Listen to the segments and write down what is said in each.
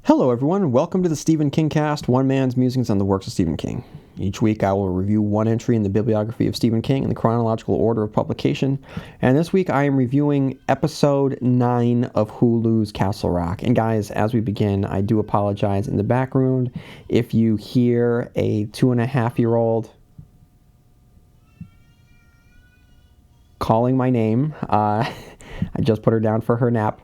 Hello everyone, welcome to the Stephen King Cast, one man's musings on the works of Stephen King. Each week I will review one entry in the bibliography of Stephen King in the chronological order of publication, and this week I am reviewing episode 9 of Hulu's Castle Rock. And guys, as we begin, I do apologize in the background if you hear a 2.5-year-old calling my name. I just put her down for her nap.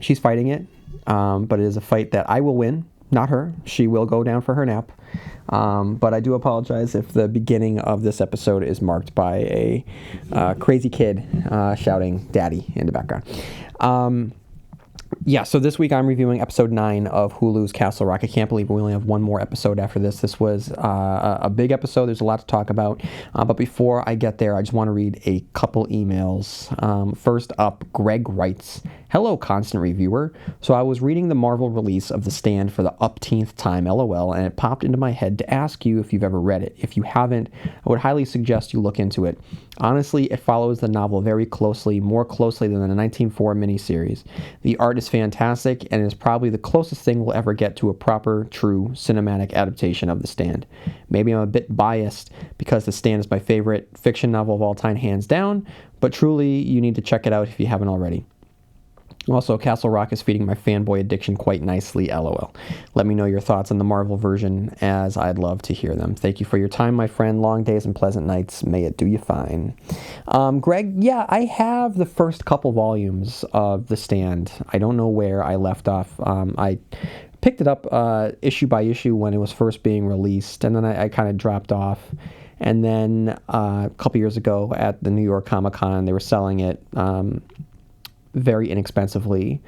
She's fighting it. But it is a fight that I will win, not her. She will go down for her nap. But I do apologize if the beginning of this episode is marked by a crazy kid shouting "Daddy" in the background. So this week I'm reviewing episode 9 of Hulu's Castle Rock. I can't believe we only have one more episode after this. This was a big episode. There's a lot to talk about. But before I get there, I just want to read a couple emails. First up, Greg writes, "Hello, constant reviewer. So I was reading the Marvel release of The Stand for the upteenth time, LOL, and it popped into my head to ask you if you've ever read it. If you haven't, I would highly suggest you look into it. Honestly, it follows the novel very closely, more closely than the 1904 miniseries. The art is fantastic and is probably the closest thing we'll ever get to a proper, true cinematic adaptation of The Stand. Maybe I'm a bit biased because The Stand is my favorite fiction novel of all time, hands down, but truly you need to check it out if you haven't already. Also, Castle Rock is feeding my fanboy addiction quite nicely, LOL. Let me know your thoughts on the Marvel version, as I'd love to hear them. Thank you for your time, my friend. Long days and pleasant nights. May it do you fine." Greg, yeah, I have the first couple volumes of The Stand. I don't know where I left off. I picked it up issue by issue when it was first being released, and then I kind of dropped off. And then a couple years ago at the New York Comic Con, they were selling it very inexpensively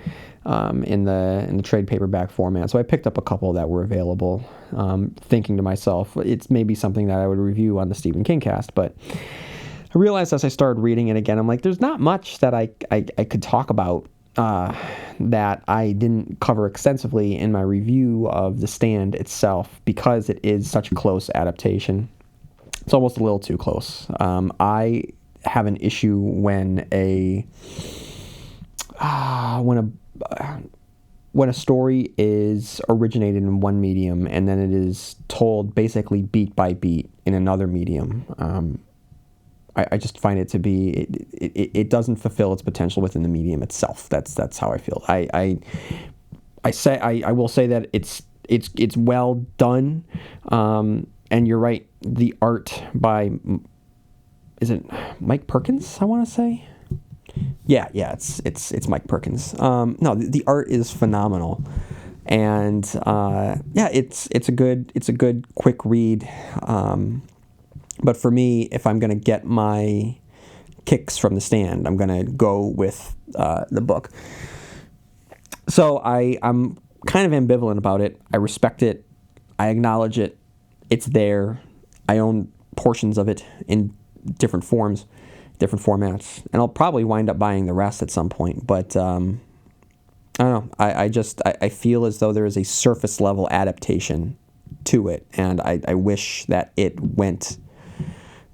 in the trade paperback format. So I picked up a couple that were available, thinking to myself, it's maybe something that I would review on the Stephen King Cast. But I realized as I started reading it again, I'm like, there's not much that I could talk about that I didn't cover extensively in my review of The Stand itself, because it is such a close adaptation. It's almost a little too close. I have an issue when a story is originated in one medium and then it is told basically beat by beat in another medium. I just find it to be it doesn't fulfill its potential within the medium itself. That's how I feel. I will say that it's well done. And you're right. The art by, is it Mike Perkins? I want to say. Yeah, it's Mike Perkins. No, the art is phenomenal, and it's a good quick read. But for me, if I'm gonna get my kicks from The Stand, I'm gonna go with the book. So I'm kind of ambivalent about it. I respect it. I acknowledge it. It's there. I own portions of it in different forms, different formats, and I'll probably wind up buying the rest at some point. But I don't know. I feel as though there is a surface level adaptation to it, and I wish that it went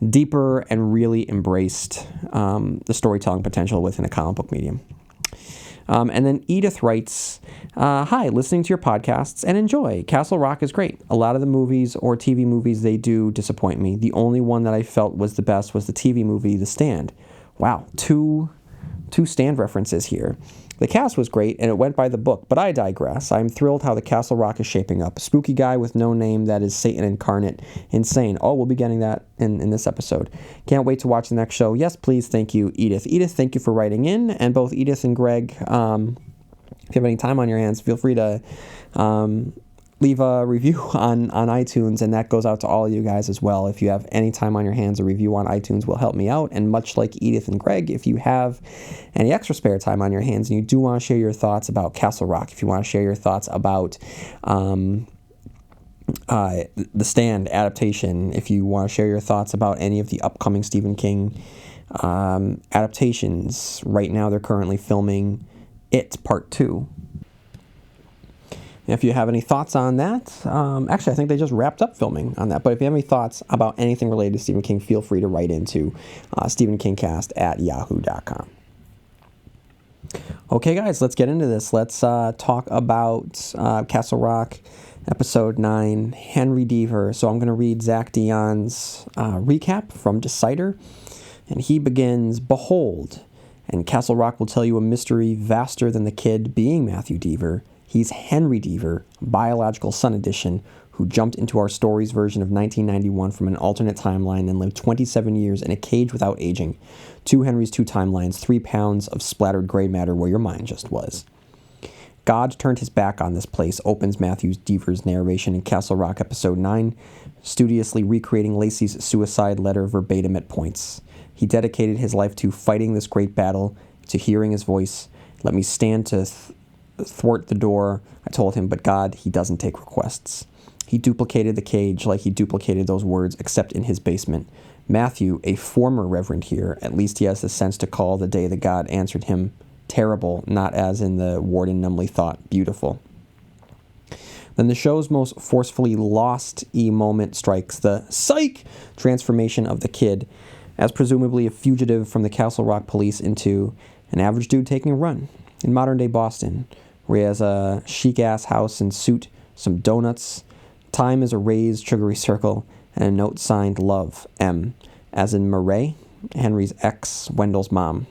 deeper and really embraced the storytelling potential within a comic book medium. And then Edith writes, "Hi, listening to your podcasts and enjoy. Castle Rock is great. A lot of the movies or TV movies they do disappoint me. The only one that I felt was the best was the TV movie The Stand." Wow, two Stand references here. "The cast was great and it went by the book, but I digress. I'm thrilled how the Castle Rock is shaping up. Spooky guy with no name that is Satan incarnate. Insane." Oh, we'll be getting that in this episode. "Can't wait to watch the next show. Yes, please. Thank you, Edith." Edith, thank you for writing in. And both Edith and Greg, if you have any time on your hands, feel free to leave a review on iTunes, and that goes out to all of you guys as well. If you have any time on your hands, a review on iTunes will help me out. And much like Edith and Greg, if you have any extra spare time on your hands and you do want to share your thoughts about Castle Rock, if you want to share your thoughts about The Stand adaptation, if you want to share your thoughts about any of the upcoming Stephen King adaptations, right now they're currently filming It Part 2. If you have any thoughts on that, actually, I think they just wrapped up filming on that. But if you have any thoughts about anything related to Stephen King, feel free to write into stephenkingcast@yahoo.com. Okay, guys, let's get into this. Let's talk about Castle Rock, episode 9, Henry Deaver. So I'm going to read Zach Dion's recap from Decider, and he begins, "Behold, and Castle Rock will tell you a mystery vaster than the kid being Matthew Deaver. He's Henry Deaver, biological son edition, who jumped into our story's version of 1991 from an alternate timeline and lived 27 years in a cage without aging. 2 Henrys, 2 timelines, 3 pounds of splattered gray matter where your mind just was." God turned his back on this place, opens Matthew Deaver's narration in Castle Rock episode 9, studiously recreating Lacey's suicide letter verbatim at points. He dedicated his life to fighting this great battle, to hearing his voice. "Let me stand to thwart the door," I told him, but God, he doesn't take requests. He duplicated the cage like he duplicated those words, except in his basement. Matthew, a former reverend here, at least he has the sense to call the day that God answered him terrible, not as in the warden numbly thought, beautiful. Then the show's most forcefully lost-y moment strikes, the psych transformation of the kid, as presumably a fugitive from the Castle Rock police into an average dude taking a run in modern-day Boston, where he has a chic-ass house and suit, some donuts. Time is a raised, sugary circle, and a note signed Love, M, as in Murray, Henry's ex, Wendell's mom.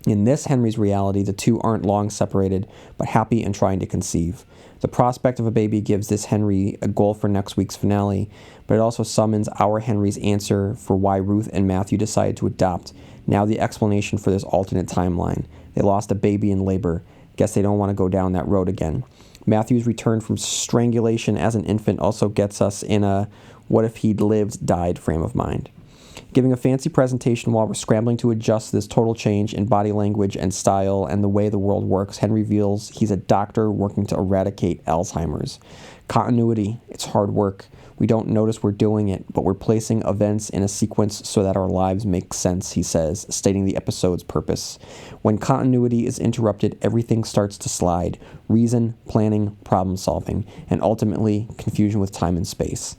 In this Henry's reality, the two aren't long separated, but happy and trying to conceive. The prospect of a baby gives this Henry a goal for next week's finale, but it also summons our Henry's answer for why Ruth and Matthew decided to adopt. Now the explanation for this alternate timeline. They lost a baby in labor. Guess they don't want to go down that road again. Matthew's return from strangulation as an infant also gets us in a what if he'd lived, died frame of mind. Giving a fancy presentation while we're scrambling to adjust this total change in body language and style and the way the world works, Henry reveals he's a doctor working to eradicate Alzheimer's. Continuity, it's hard work. We don't notice we're doing it, but we're placing events in a sequence so that our lives make sense, he says, stating the episode's purpose. When continuity is interrupted, everything starts to slide. Reason, planning, problem solving, and ultimately confusion with time and space.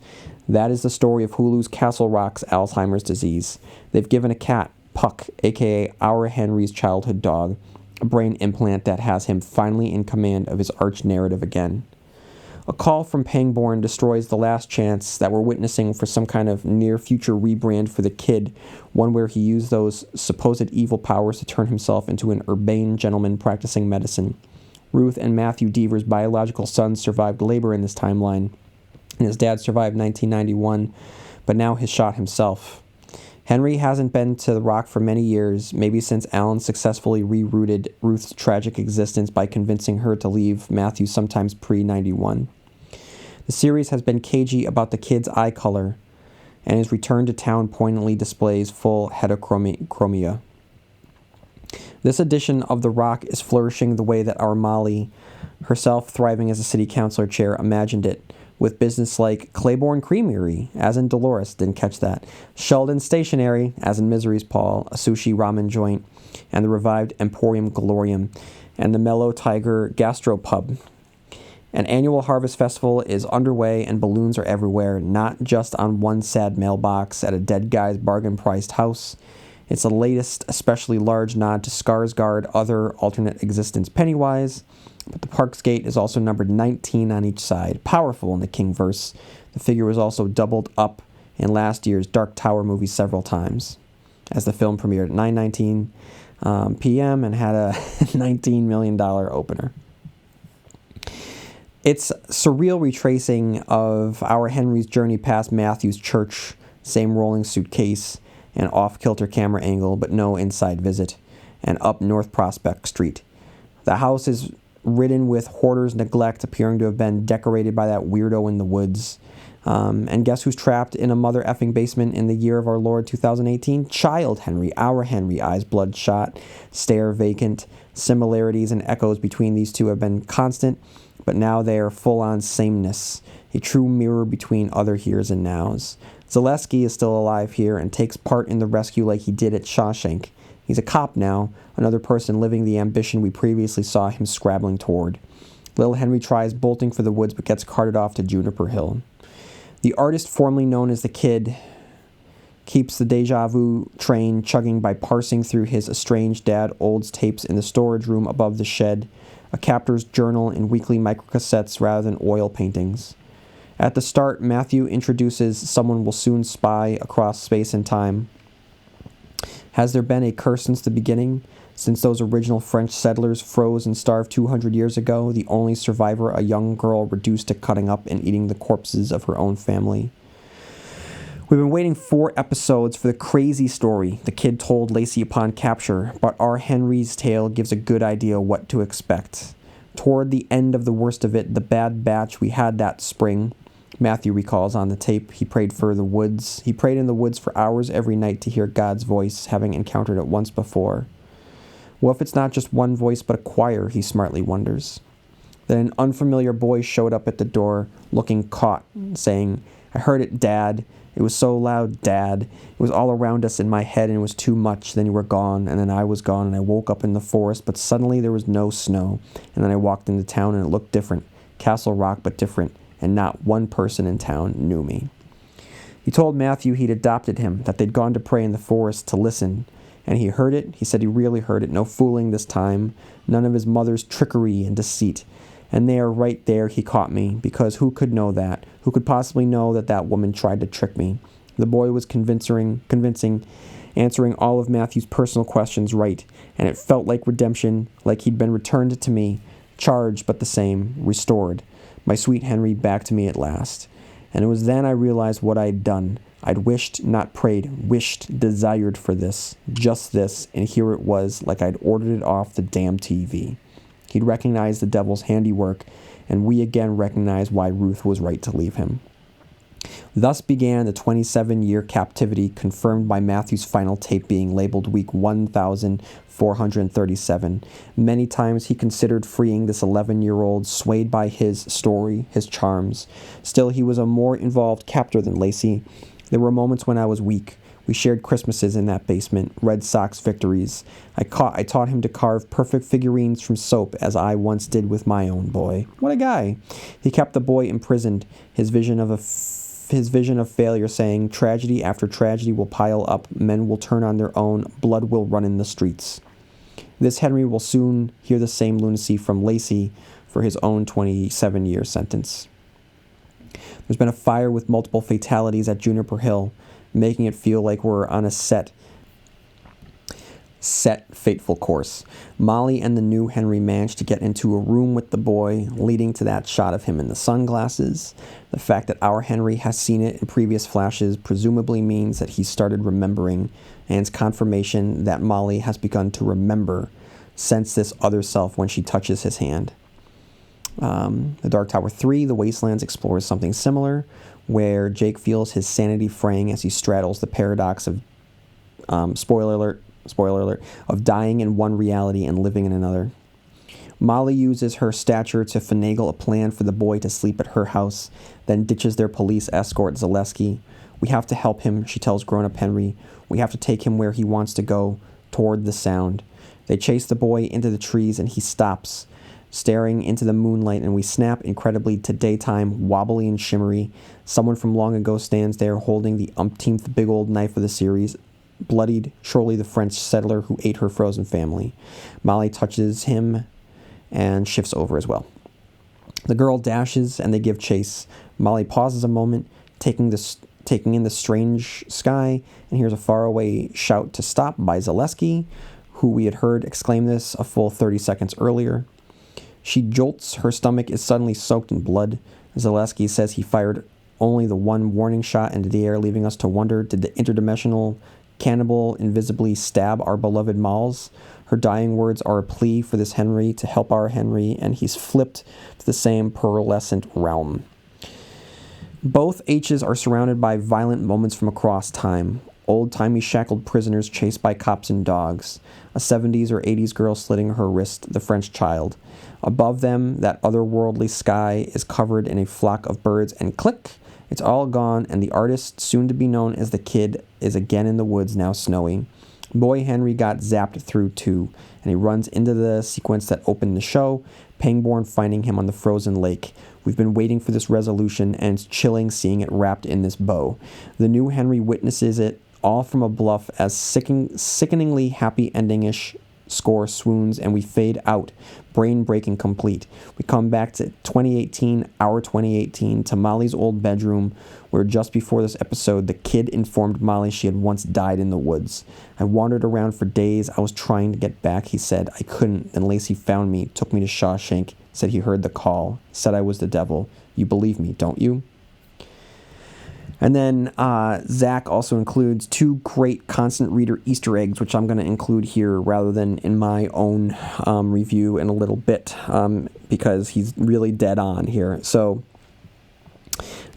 That is the story of Hulu's Castle Rock's Alzheimer's disease. They've given a cat, Puck, aka our Henry's childhood dog, a brain implant that has him finally in command of his arch narrative again. A call from Pangborn destroys the last chance that we're witnessing for some kind of near-future rebrand for the kid, one where he used those supposed evil powers to turn himself into an urbane gentleman practicing medicine. Ruth and Matthew Deaver's biological sons survived labor in this timeline, and his dad survived 1991, but now has shot himself. Henry hasn't been to the Rock for many years, maybe since Alan successfully rerouted Ruth's tragic existence by convincing her to leave Matthew sometimes pre-91. The series has been cagey about the kid's eye color, and his return to town poignantly displays full heterochromia. This edition of The Rock is flourishing the way that our Molly, herself thriving as a city councilor chair, imagined it, with business like Claiborne Creamery, as in Dolores, didn't catch that, Sheldon Stationery, as in Misery's Paul, a sushi ramen joint, and the revived Emporium Glorium, and the Mellow Tiger Gastropub. An annual harvest festival is underway and balloons are everywhere, not just on one sad mailbox at a dead guy's bargain-priced house. It's the latest, especially large nod to Skarsgård, other alternate existence Pennywise, but the Park's Gate is also numbered 19 on each side, powerful in the Kingverse. The figure was also doubled up in last year's Dark Tower movie several times, as the film premiered at 9:19 p.m. and had a $19 million opener. It's surreal retracing of our Henry's journey past Matthew's church, same rolling suitcase, and off-kilter camera angle, but no inside visit, and up North Prospect Street. The house is ridden with hoarder's neglect, appearing to have been decorated by that weirdo in the woods. And guess who's trapped in a mother effing basement in the year of our Lord 2018? Child Henry, our Henry, eyes bloodshot, stare vacant. Similarities and echoes between these two have been constant, but now they are full-on sameness, a true mirror between other heres and nows. Zaleski is still alive here and takes part in the rescue like he did at Shawshank. He's a cop now, another person living the ambition we previously saw him scrabbling toward. Little Henry tries bolting for the woods but gets carted off to Juniper Hill. The artist formerly known as the Kid keeps the deja vu train chugging by parsing through his estranged dad old's tapes in the storage room above the shed, a captor's journal and weekly microcassettes rather than oil paintings. At the start, Matthew introduces someone will soon spy across space and time. Has there been a curse since the beginning? Since those original French settlers froze and starved 200 years ago, the only survivor a young girl reduced to cutting up and eating the corpses of her own family? We've been waiting 4 episodes for the crazy story the kid told Lacey upon capture, but our Henry's tale gives a good idea what to expect. Toward the end of the worst of it, the bad batch we had that spring, Matthew recalls on the tape, he prayed in the woods for hours every night to hear God's voice, having encountered it once before. What if it's not just one voice but a choir, he smartly wonders. Then an unfamiliar boy showed up at the door, looking caught, saying, "I heard it, Dad. It was so loud, Dad. It was all around us in my head and it was too much. Then you were gone, and then I was gone, and I woke up in the forest, but suddenly there was no snow. And then I walked into town and it looked different. Castle Rock, but different. And not one person in town knew me." He told Matthew he'd adopted him, that they'd gone to pray in the forest to listen. And he heard it. He said he really heard it. No fooling this time. None of his mother's trickery and deceit. And there, right there, he caught me, because who could know that? Who could possibly know that that woman tried to trick me? The boy was convincing, answering all of Matthew's personal questions right, and it felt like redemption, like he'd been returned to me, charged but the same, restored. My sweet Henry back to me at last. And it was then I realized what I'd done. I'd wished, not prayed, wished, desired for this, just this, and here it was, like I'd ordered it off the damn TV. He'd recognized the devil's handiwork, and we again recognized why Ruth was right to leave him. Thus began the 27-year captivity, confirmed by Matthew's final tape being labeled week 1437. Many times he considered freeing this 11-year-old, swayed by his story, his charms. Still, he was a more involved captor than Lacey. There were moments when I was weak. We shared Christmases in that basement, Red Sox victories. I taught him to carve perfect figurines from soap, as I once did with my own boy. What a guy. He kept the boy imprisoned, his vision of failure, saying, "Tragedy after tragedy will pile up, men will turn on their own, blood will run in the streets." This Henry will soon hear the same lunacy from Lacey for his own 27-year sentence. There's been a fire with multiple fatalities at Juniper Hill, making it feel like we're on a set fateful course. Molly and the new Henry managed to get into a room with the boy, leading to that shot of him in the sunglasses. The fact that our Henry has seen it in previous flashes presumably means that he started remembering, and it's confirmation that Molly has begun to remember, sense this other self when she touches his hand. The Dark Tower 3, The Wastelands, explores something similar, where Jake feels his sanity fraying as he straddles the paradox of, spoiler alert, of dying in one reality and living in another. Molly uses her stature to finagle a plan for the boy to sleep at her house, then ditches their police escort, Zaleski. We have to help him, she tells grown-up Henry. We have to take him where he wants to go, toward the sound. They chase the boy into the trees and he stops, staring into the moonlight, and we snap incredibly to daytime, wobbly and shimmery. Someone from long ago stands there holding the umpteenth big old knife of the series, bloodied, surely the French settler who ate her frozen family. Molly touches him and shifts over as well. The girl dashes and they give chase. Molly pauses a moment, taking in the strange sky, and hears a faraway shout to stop by Zaleski, who we had heard exclaim this a full 30 seconds earlier. She jolts, her stomach is suddenly soaked in blood. Zaleski says he fired only the one warning shot into the air, leaving us to wonder, did the interdimensional cannibal invisibly stab our beloved Malls? Her dying words are a plea for this Henry to help our Henry, and he's flipped to the same pearlescent realm. Both H's are surrounded by violent moments from across time. Old-timey shackled prisoners chased by cops and dogs. A 70s or 80s girl slitting her wrist, the French child. Above them, that otherworldly sky is covered in a flock of birds, and click! It's all gone, and the artist, soon to be known as the Kid, is again in the woods, now snowy. Boy Henry got zapped through too, and he runs into the sequence that opened the show, Pangborn finding him on the frozen lake. We've been waiting for this resolution, and it's chilling seeing it wrapped in this bow. The new Henry witnesses it all from a bluff as sickeningly happy ending-ish score swoons and we fade out, brain-breaking complete. We come back to 2018, our 2018, to Molly's old bedroom, where just before this episode, the kid informed Molly she had once died in the woods. I wandered around for days. I was trying to get back, he said. I couldn't. Then Lacey found me, took me to Shawshank, said he heard the call, said I was the devil. You believe me, don't you? And then Zach also includes 2 great constant reader Easter eggs, which I'm going to include here rather than in my own review in a little bit, because he's really dead on here. So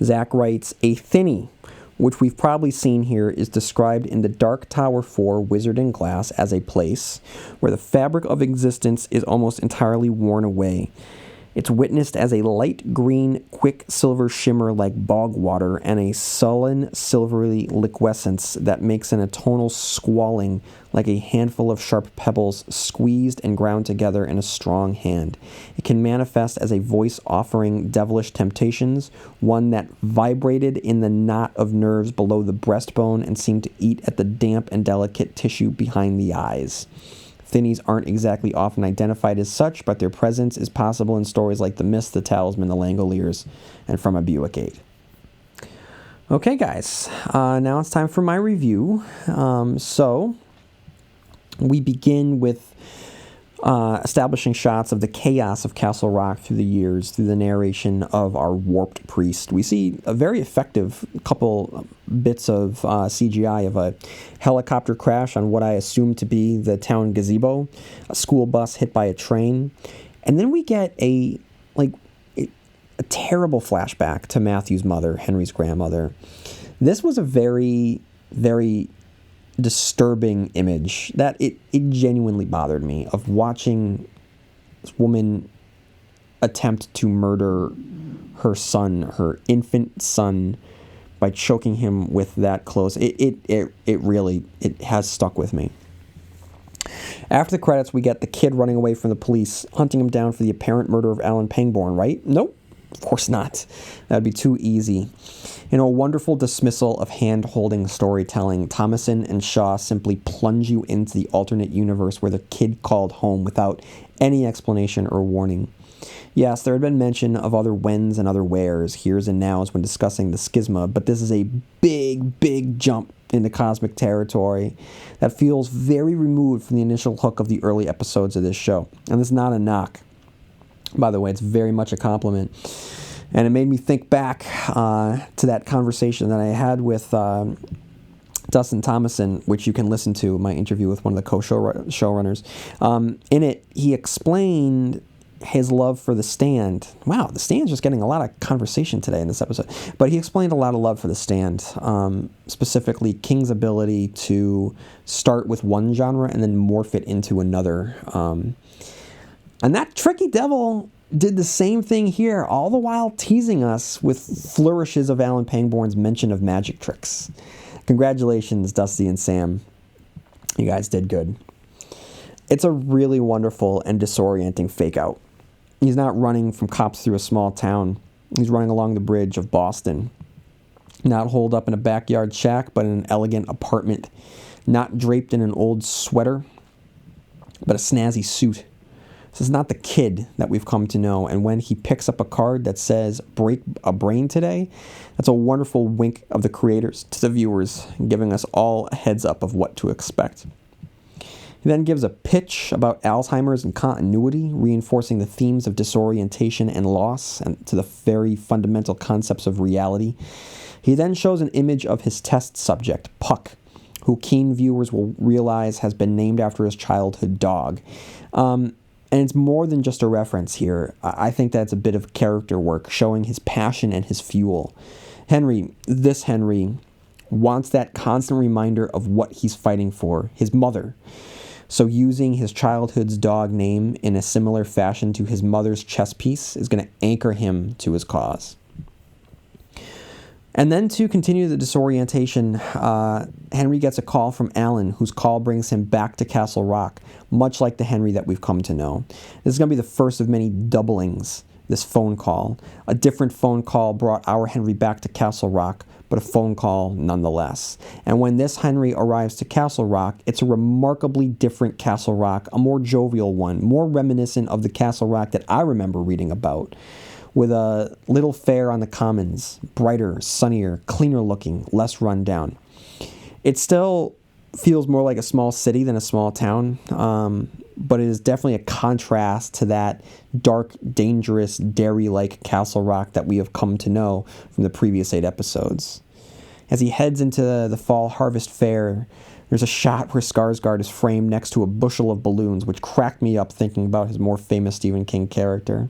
Zach writes, a thinny, which we've probably seen here, is described in the Dark Tower 4 Wizard in Glass as a place where the fabric of existence is almost entirely worn away. It's witnessed as a light green, quick silver shimmer like bog water and a sullen, silvery liquescence that makes an atonal squalling like a handful of sharp pebbles squeezed and ground together in a strong hand. It can manifest as a voice offering devilish temptations, one that vibrated in the knot of nerves below the breastbone and seemed to eat at the damp and delicate tissue behind the eyes. Thinnies aren't exactly often identified as such, but their presence is possible in stories like The Mist, The Talisman, The Langoliers, and From a Buick 8. Okay, guys, now it's time for my review. So we begin with establishing shots of the chaos of Castle Rock through the years, through the narration of our warped priest. We see a very effective couple bits of CGI of a helicopter crash on what I assume to be the town gazebo, a school bus hit by a train, and then we get a terrible flashback to Matthew's mother, Henry's grandmother. This was a very, very disturbing image that it genuinely bothered me, of watching this woman attempt to murder her son, her infant son, by choking him with that close. It really has stuck with me. After the credits, we get the kid running away from the police, hunting him down for the apparent murder of Alan Pangborn, right? Nope, of course not. That'd be too easy. In a wonderful dismissal of hand-holding storytelling, Thomason and Shaw simply plunge you into the alternate universe where the kid called home without any explanation or warning. Yes, there had been mention of other whens and other wheres, heres and nows when discussing the schisma, but this is a big, big jump into cosmic territory that feels very removed from the initial hook of the early episodes of this show. And it's not a knock. By the way, it's very much a compliment. And it made me think back to that conversation that I had with Dustin Thomason, which you can listen to, my interview with one of the co-showrunners. In it, he explained his love for The Stand. Wow, The Stand's just getting a lot of conversation today in this episode. But he explained a lot of love for The Stand, specifically King's ability to start with one genre and then morph it into another. And that tricky devil did the same thing here, all the while teasing us with flourishes of Alan Pangborn's mention of magic tricks. Congratulations, Dusty and Sam. You guys did good. It's a really wonderful and disorienting fake-out. He's not running from cops through a small town. He's running along the bridge of Boston. Not holed up in a backyard shack, but in an elegant apartment. Not draped in an old sweater, but a snazzy suit. This is not the kid that we've come to know, and when he picks up a card that says, break a brain today, that's a wonderful wink of the creators to the viewers, giving us all a heads up of what to expect. He then gives a pitch about Alzheimer's and continuity, reinforcing the themes of disorientation and loss, and to the very fundamental concepts of reality. He then shows an image of his test subject, Puck, who keen viewers will realize has been named after his childhood dog. And it's more than just a reference here. I think that's a bit of character work, showing his passion and his fuel. Henry wants that constant reminder of what he's fighting for, his mother. So using his childhood's dog name in a similar fashion to his mother's chess piece is going to anchor him to his cause. And then to continue the disorientation, Henry gets a call from Alan, whose call brings him back to Castle Rock, much like the Henry that we've come to know. This is going to be the first of many doublings, this phone call. A different phone call brought our Henry back to Castle Rock, but a phone call nonetheless. And when this Henry arrives to Castle Rock, it's a remarkably different Castle Rock, a more jovial one, more reminiscent of the Castle Rock that I remember reading about, with a little fair on the commons, brighter, sunnier, cleaner looking, less run down. It still feels more like a small city than a small town, but it is definitely a contrast to that dark, dangerous, dairy-like Castle Rock that we have come to know from the previous 8 episodes. As he heads into the fall harvest fair, there's a shot where Skarsgård is framed next to a bushel of balloons, which cracked me up thinking about his more famous Stephen King character.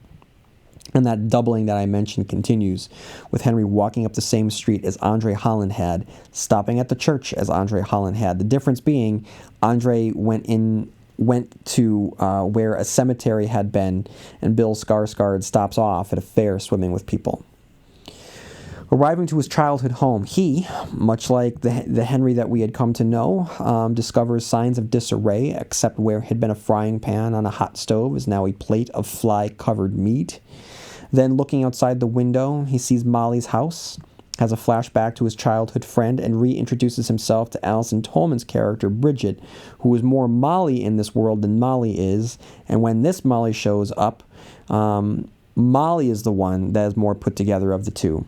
And that doubling that I mentioned continues, with Henry walking up the same street as Andre Holland had, stopping at the church as Andre Holland had. The difference being, Andre went to where a cemetery had been, and Bill Skarsgård stops off at a fair swimming with people. Arriving to his childhood home, he, much like the Henry that we had come to know, discovers signs of disarray, except where had been a frying pan on a hot stove is now a plate of fly-covered meat. Then, looking outside the window, he sees Molly's house, has a flashback to his childhood friend, and reintroduces himself to Alison Tolman's character, Bridget, who is more Molly in this world than Molly is. And when this Molly shows up, Molly is the one that is more put together of the two.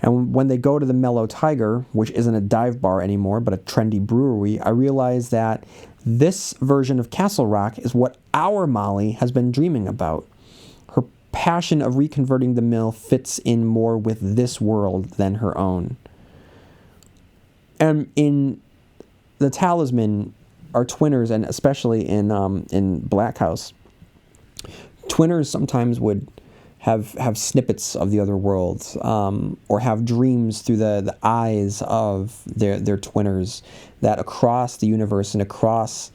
And when they go to the Mellow Tiger, which isn't a dive bar anymore, but a trendy brewery, I realize that this version of Castle Rock is what our Molly has been dreaming about. Her passion of reconverting the mill fits in more with this world than her own. And in The Talisman, our twinners, and especially in Black House, twinners sometimes would have snippets of the other worlds, or have dreams through the eyes of their twinners, that across the universe and across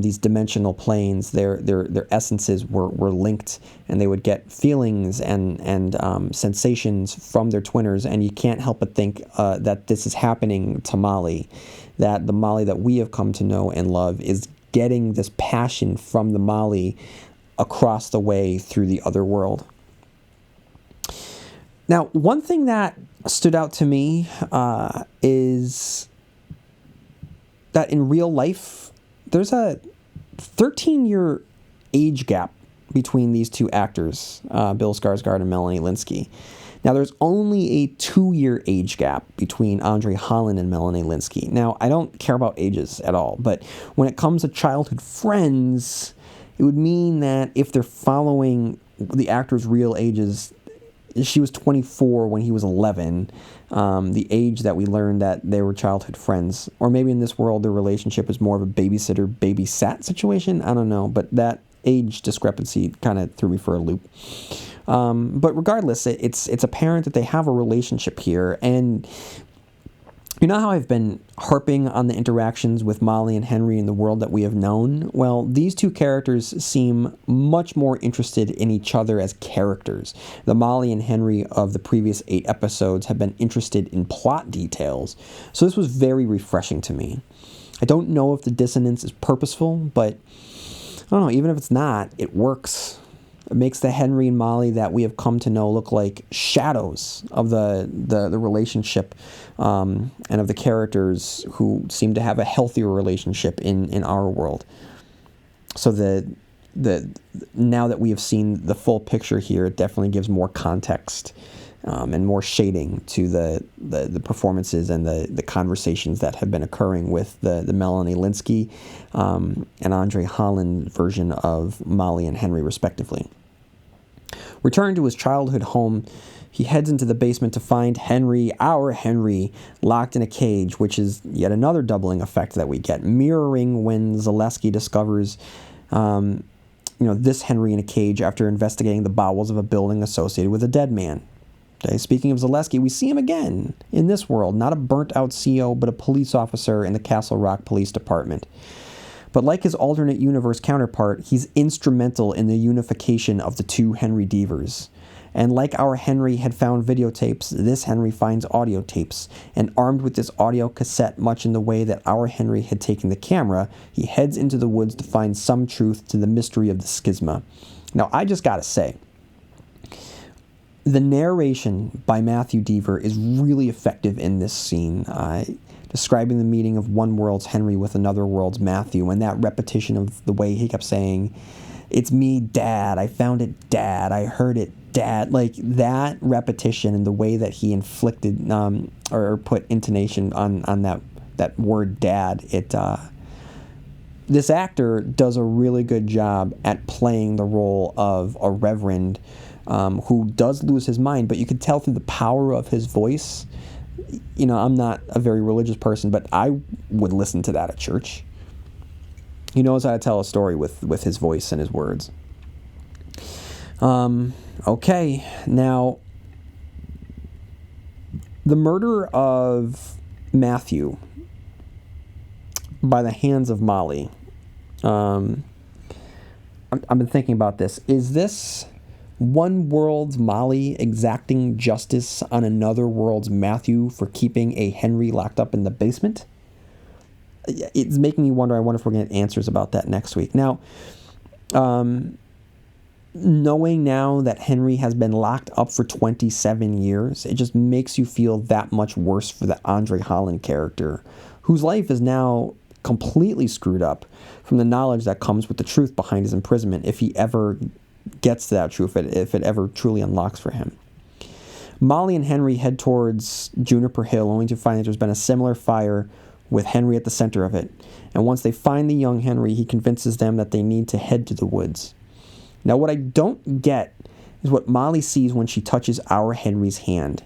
these dimensional planes, their essences were linked, and they would get feelings and sensations from their twinners. And you can't help but think that this is happening to Molly, that the Molly that we have come to know and love is getting this passion from the Molly across the way through the other world. Now, one thing that stood out to me is that in real life, there's a 13-year age gap between these two actors, Bill Skarsgård and Melanie Lynskey. Now, there's only a 2-year age gap between Andre Holland and Melanie Lynskey. Now, I don't care about ages at all, but when it comes to childhood friends, it would mean that if they're following the actors' real ages, she was 24 when he was 11, the age that we learned that they were childhood friends. Or maybe in this world, their relationship is more of a babysitter-babysat situation. I don't know, but that age discrepancy kind of threw me for a loop. But regardless, it's apparent that they have a relationship here. And you know how I've been harping on the interactions with Molly and Henry in the world that we have known? Well, these two characters seem much more interested in each other as characters. The Molly and Henry of the previous 8 episodes have been interested in plot details, so this was very refreshing to me. I don't know if the dissonance is purposeful, but I don't know, even if it's not, it works. It makes the Henry and Molly that we have come to know look like shadows of the relationship and of the characters who seem to have a healthier relationship in our world. So now that we have seen the full picture here, it definitely gives more context and more shading to the performances and the conversations that have been occurring with the Melanie Lynskey and Andre Holland version of Molly and Henry, respectively. Returned to his childhood home, he heads into the basement to find Henry, our Henry, locked in a cage, which is yet another doubling effect that we get, mirroring when Zaleski discovers this Henry in a cage after investigating the bowels of a building associated with a dead man. Okay, speaking of Zaleski, we see him again in this world, not a burnt-out CO, but a police officer in the Castle Rock Police Department. But like his alternate universe counterpart, he's instrumental in the unification of the two Henry Deavers. And like our Henry had found videotapes, this Henry finds audio tapes. And armed with this audio cassette, much in the way that our Henry had taken the camera, he heads into the woods to find some truth to the mystery of the schisma. Now, I just gotta say, The narration by Matthew Deaver is really effective in this scene, describing the meeting of one world's Henry with another world's Matthew, and that repetition of the way he kept saying, "It's me, Dad. I found it, Dad. I heard it, Dad." Like that repetition and the way that he inflicted or put intonation on that word, Dad. This actor does a really good job at playing the role of a reverend who does lose his mind, but you could tell through the power of his voice. You know, I'm not a very religious person, but I would listen to that at church. He knows how to tell a story with his voice and his words. Okay, now, the murder of Matthew by the hands of Molly. I've been thinking about this. Is this one world's Molly exacting justice on another world's Matthew for keeping a Henry locked up in the basement? It's making me wonder. I wonder if we're going to get answers about that next week. Now, knowing now that Henry has been locked up for 27 years, it just makes you feel that much worse for the Andre Holland character, whose life is now completely screwed up from the knowledge that comes with the truth behind his imprisonment, if he ever gets to that truth, if it ever truly unlocks for him. Molly and Henry head towards Juniper Hill, only to find that there's been a similar fire with Henry at the center of it. And once they find the young Henry, he convinces them that they need to head to the woods. Now, what I don't get is what Molly sees when she touches our Henry's hand.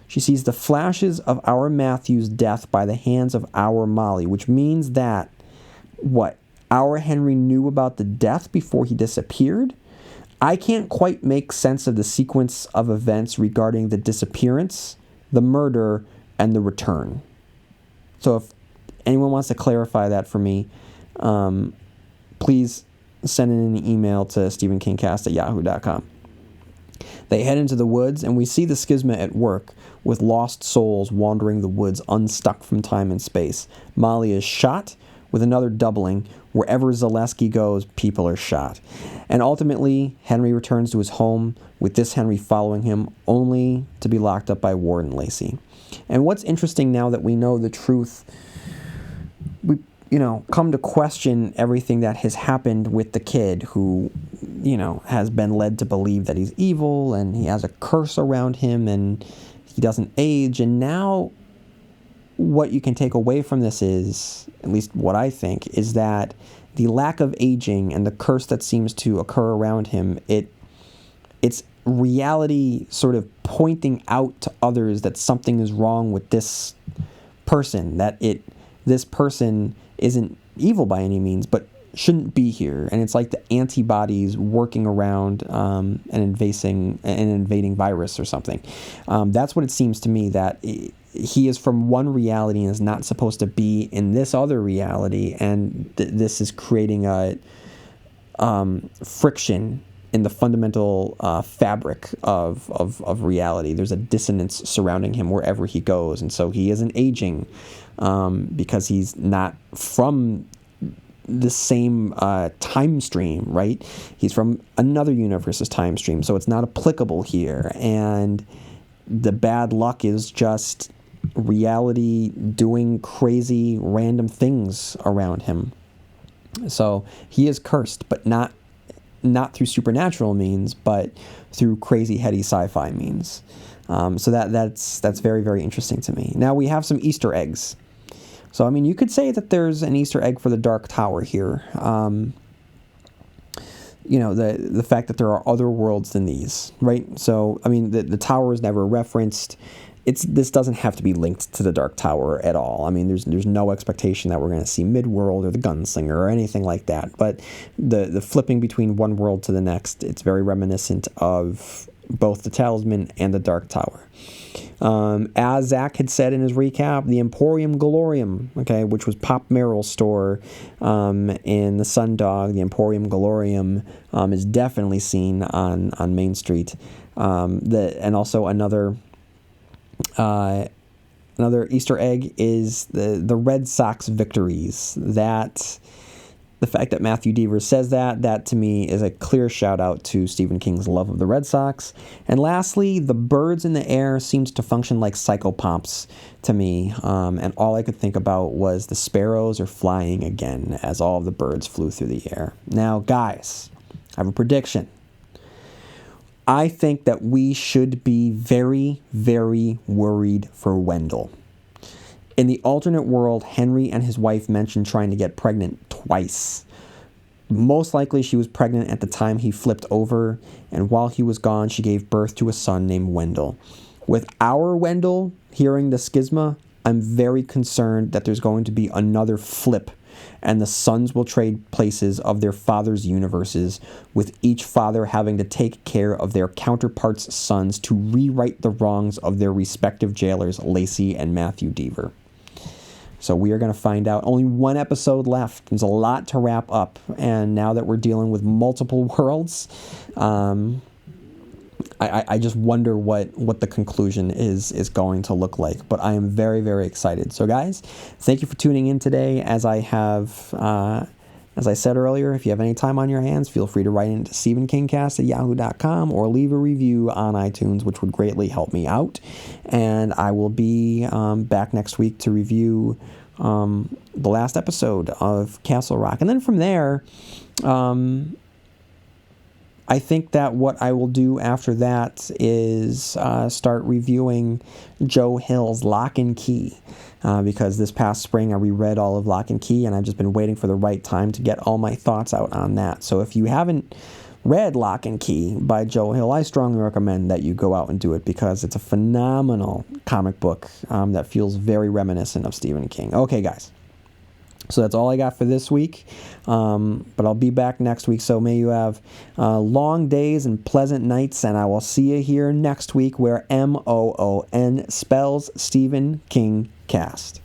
She sees the flashes of our Matthew's death by the hands of our Molly, which means that, what, our Henry knew about the death before he disappeared? I can't quite make sense of the sequence of events regarding the disappearance, the murder, and the return. So if anyone wants to clarify that for me, please send in an email to stephenkingcast@yahoo.com. They head into the woods, and we see the schisma at work, with lost souls wandering the woods unstuck from time and space. Molly is shot, with another doubling. Wherever Zaleski goes, people are shot. And ultimately, Henry returns to his home, with this Henry following him, only to be locked up by Warden Lacey. And what's interesting now that we know the truth, we come to question everything that has happened with the kid who, has been led to believe that he's evil and he has a curse around him and he doesn't age. And now what you can take away from this is, at least what I think, is that the lack of aging and the curse that seems to occur around him, it's reality sort of pointing out to others that something is wrong with this person, that this person isn't evil by any means, but shouldn't be here. And it's like the antibodies working around an invading virus or something. That's what it seems to me, that he is from one reality and is not supposed to be in this other reality, and this is creating a friction in the fundamental fabric of reality. There's a dissonance surrounding him wherever he goes, and so he isn't aging because he's not from the same time stream, right? He's from another universe's time stream, so it's not applicable here. And the bad luck is just reality doing crazy random things around him. So he is cursed, but not through supernatural means, but through crazy heady sci-fi means. So that's very, very interesting to me. Now we have some Easter eggs. So, I mean, you could say that there's an Easter egg for the Dark Tower here. The fact that there are other worlds than these, right? So, I mean, the tower is never referenced. This doesn't have to be linked to the Dark Tower at all. I mean, there's no expectation that we're going to see Midworld or the Gunslinger or anything like that. But the flipping between one world to the next, it's very reminiscent of both the Talisman and the Dark Tower. As Zach had said in his recap, the Emporium Galorium, which was Pop Merrill's store in the Sundog, the Emporium Galorium is definitely seen on Main Street. And also another Easter egg is the Red Sox victories. That the fact that Matthew Deaver says that to me is a clear shout out to Stephen King's love of the Red Sox. And lastly, the birds in the air seems to function like psychopomps to me. And all I could think about was the sparrows are flying again as all of the birds flew through the air. Now, guys, I have a prediction. I think that we should be very, very worried for Wendell. In the alternate world, Henry and his wife mentioned trying to get pregnant twice. Most likely she was pregnant at the time he flipped over, and while he was gone, she gave birth to a son named Wendell. With our Wendell hearing the schisma, I'm very concerned that there's going to be another flip, and the sons will trade places of their father's universes, with each father having to take care of their counterparts' sons to rewrite the wrongs of their respective jailers, Lacey and Matthew Deaver. So we are going to find out. Only one episode left. There's a lot to wrap up. And now that we're dealing with multiple worlds, I just wonder what the conclusion is going to look like. But I am very, very excited. So guys, thank you for tuning in today. As I said earlier, if you have any time on your hands, feel free to write into stephenkingcast@yahoo.com or leave a review on iTunes, which would greatly help me out. And I will be back next week to review the last episode of Castle Rock. And then from there, I think that what I will do after that is start reviewing Joe Hill's Lock and Key. Because this past spring I reread all of Lock and Key, and I've just been waiting for the right time to get all my thoughts out on that. So if you haven't read Lock and Key by Joe Hill, I strongly recommend that you go out and do it, because it's a phenomenal comic book that feels very reminiscent of Stephen King. Okay, guys. So that's all I got for this week, but I'll be back next week, so may you have long days and pleasant nights, and I will see you here next week where MOON spells Stephen King Cast.